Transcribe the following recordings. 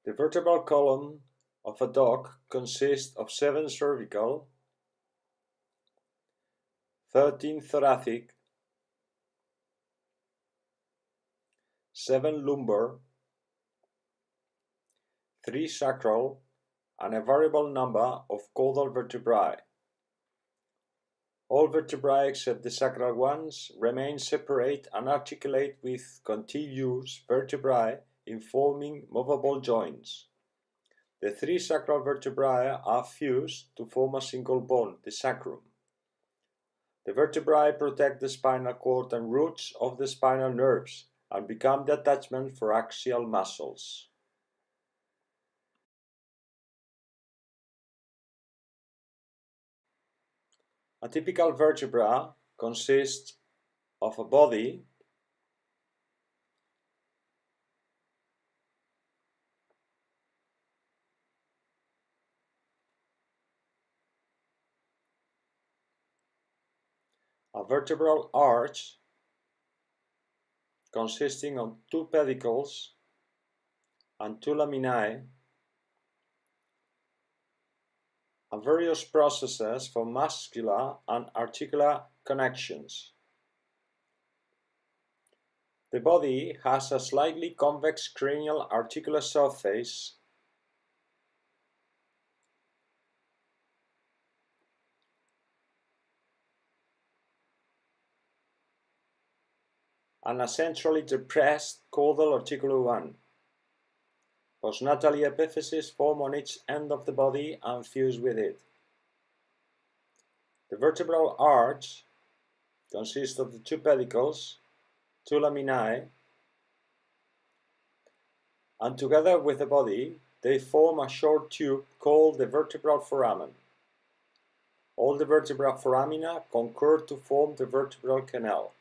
The vertebral column of a dog consists of 7 cervical, 13 thoracic, 7 lumbar, 3 sacral, and a variable number of caudal vertebrae. All vertebrae except the sacral ones remain separate and articulate with contiguous vertebrae informing movable joints. The 3 sacral vertebrae are fused to form a single bone, the sacrum. The vertebrae protect the spinal cord and roots of the spinal nerves and become the attachment for axial muscles. A typical vertebra consists of a body, a vertebral arch consisting of 2 pedicles and 2 laminae, and various processes for muscular and articular connections. The body has a slightly convex cranial articular surface and a centrally depressed caudal articular one. Postnatally epiphyses form on each end of the body and fuse with it. The vertebral arch consists of the 2 pedicles, 2 laminae, and together with the body they form a short tube called the vertebral foramen. All the vertebral foramina concur to form the vertebral canal.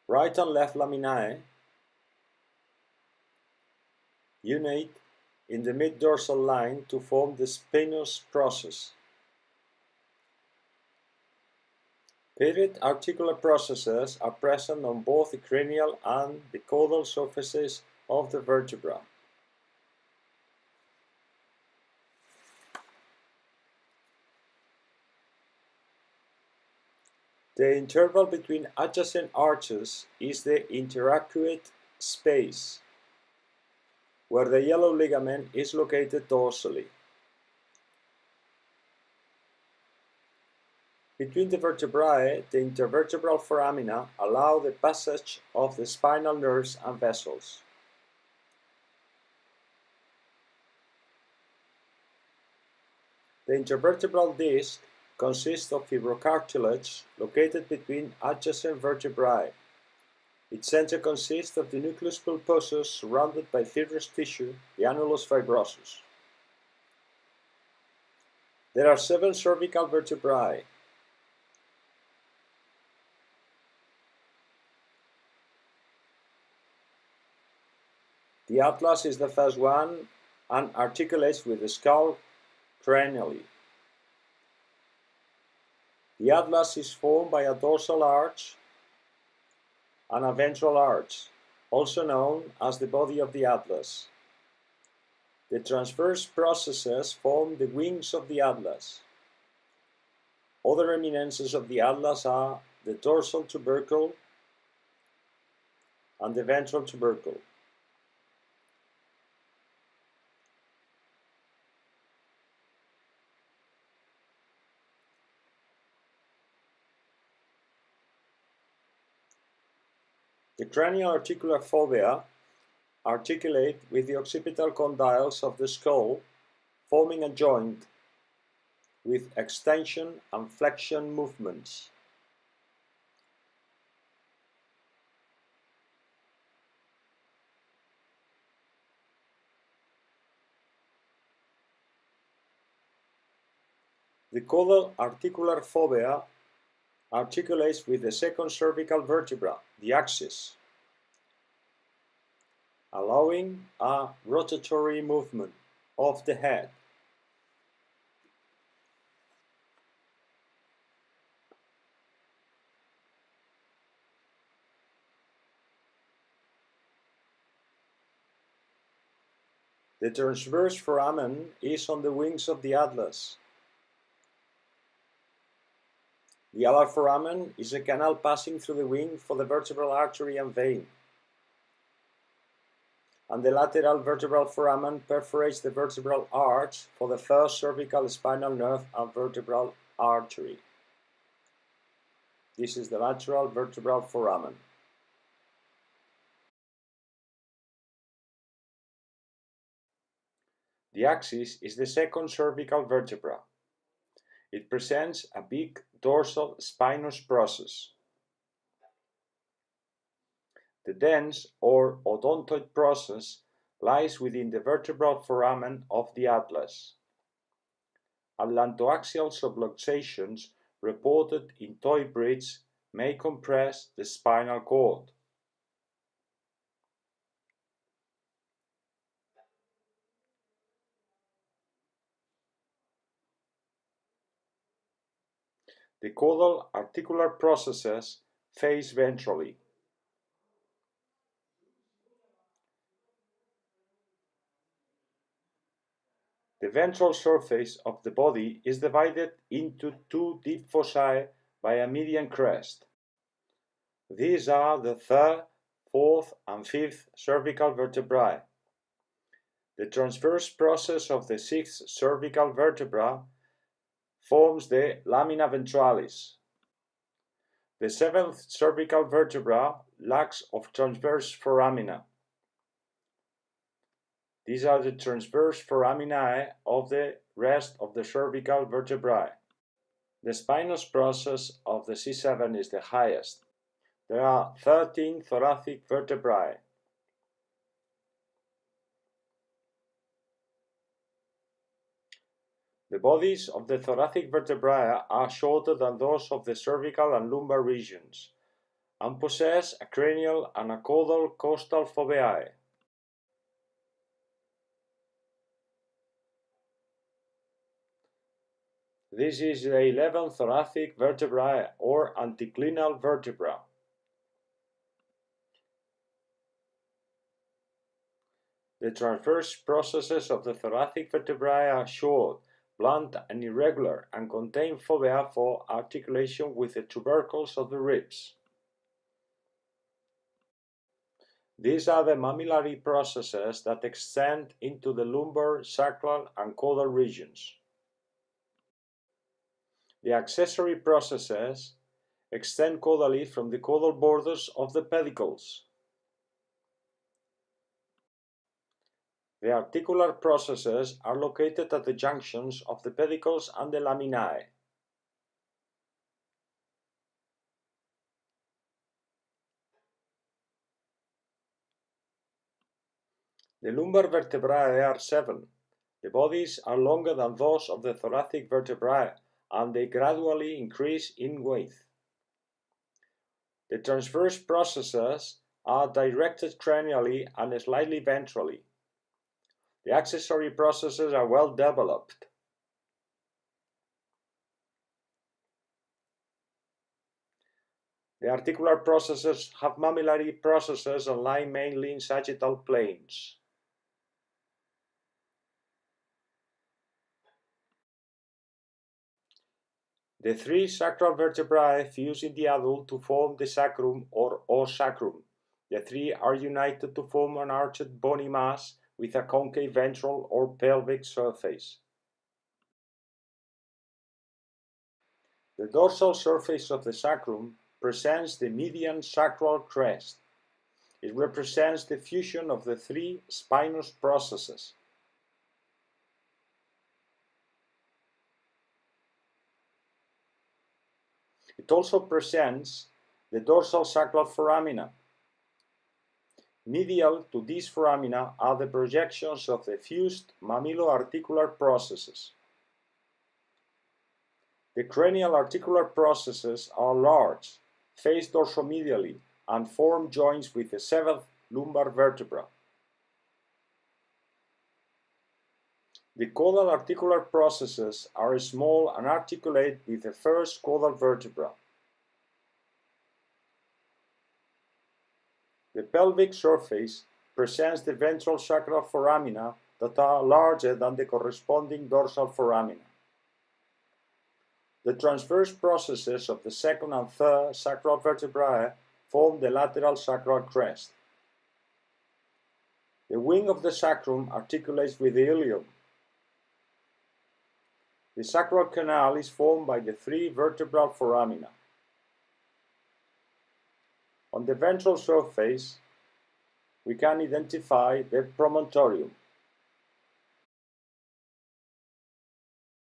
Right and left laminae unite in the mid-dorsal line to form the spinous process. Paired articular processes are present on both the cranial and the caudal surfaces of the vertebra. The interval between adjacent arches is the interarcuate space, where the yellow ligament is located dorsally. Between the vertebrae, the intervertebral foramina allow the passage of the spinal nerves and vessels. The intervertebral disc consists of fibrocartilage located between adjacent vertebrae. Its center consists of the nucleus pulposus surrounded by fibrous tissue, the annulus fibrosus. There are 7 cervical vertebrae. The atlas is the first one and articulates with the skull cranially. The atlas is formed by a dorsal arch and a ventral arch, also known as the body of the atlas. The transverse processes form the wings of the atlas. Other eminences of the atlas are the dorsal tubercle and the ventral tubercle. The cranial articular fovea articulate with the occipital condyles of the skull, forming a joint with extension and flexion movements. The caudal articular fovea articulates with the second cervical vertebra, the axis, allowing a rotatory movement of the head. The transverse foramen is on the wings of the atlas. The alar foramen is a canal passing through the wing for the vertebral artery and vein. And the lateral vertebral foramen perforates the vertebral arch for the first cervical spinal nerve and vertebral artery. This is the lateral vertebral foramen. The axis is the second cervical vertebra. It presents a big dorsal spinous process. The dens or odontoid process lies within the vertebral foramen of the atlas. Atlantoaxial subluxations reported in toy breeds may compress the spinal cord. The caudal articular processes face ventrally. The ventral surface of the body is divided into two deep fossae by a median crest. These are the third, fourth, and fifth cervical vertebrae. The transverse process of the sixth cervical vertebra forms the lamina ventralis. The seventh cervical vertebra lacks of transverse foramina. These are the transverse foraminae of the rest of the cervical vertebrae. The spinous process of the C7 is the highest. There are 13 thoracic vertebrae. The bodies of the thoracic vertebrae are shorter than those of the cervical and lumbar regions, and possess a cranial and a caudal costal foveae. This is the 11th thoracic vertebrae or anticlinal vertebra. The transverse processes of the thoracic vertebrae are short, blunt and irregular, and contain fovea for articulation with the tubercles of the ribs. These are the mammillary processes that extend into the lumbar, sacral, and caudal regions. The accessory processes extend caudally from the caudal borders of the pedicles. The articular processes are located at the junctions of the pedicles and the laminae. The lumbar vertebrae are 7. The bodies are longer than those of the thoracic vertebrae, and they gradually increase in weight. The transverse processes are directed cranially and slightly ventrally. The accessory processes are well developed. The articular processes have mammillary processes and lie mainly in sagittal planes. The 3 sacral vertebrae fuse in the adult to form the sacrum or ossacrum. The 3 are united to form an arched bony mass with a concave ventral or pelvic surface. The dorsal surface of the sacrum presents the median sacral crest. It represents the fusion of the 3 spinous processes. It also presents the dorsal sacral foramina. Medial to these foramina are the projections of the fused mammillo-articular processes. The cranial articular processes are large, face dorsomedially, and form joints with the 7th lumbar vertebra. The caudal articular processes are small and articulate with the first caudal vertebra. The pelvic surface presents the ventral sacral foramina that are larger than the corresponding dorsal foramina. The transverse processes of the second and third sacral vertebrae form the lateral sacral crest. The wing of the sacrum articulates with the ilium. The sacral canal is formed by the three vertebral foramina. On the ventral surface, we can identify the promontorium.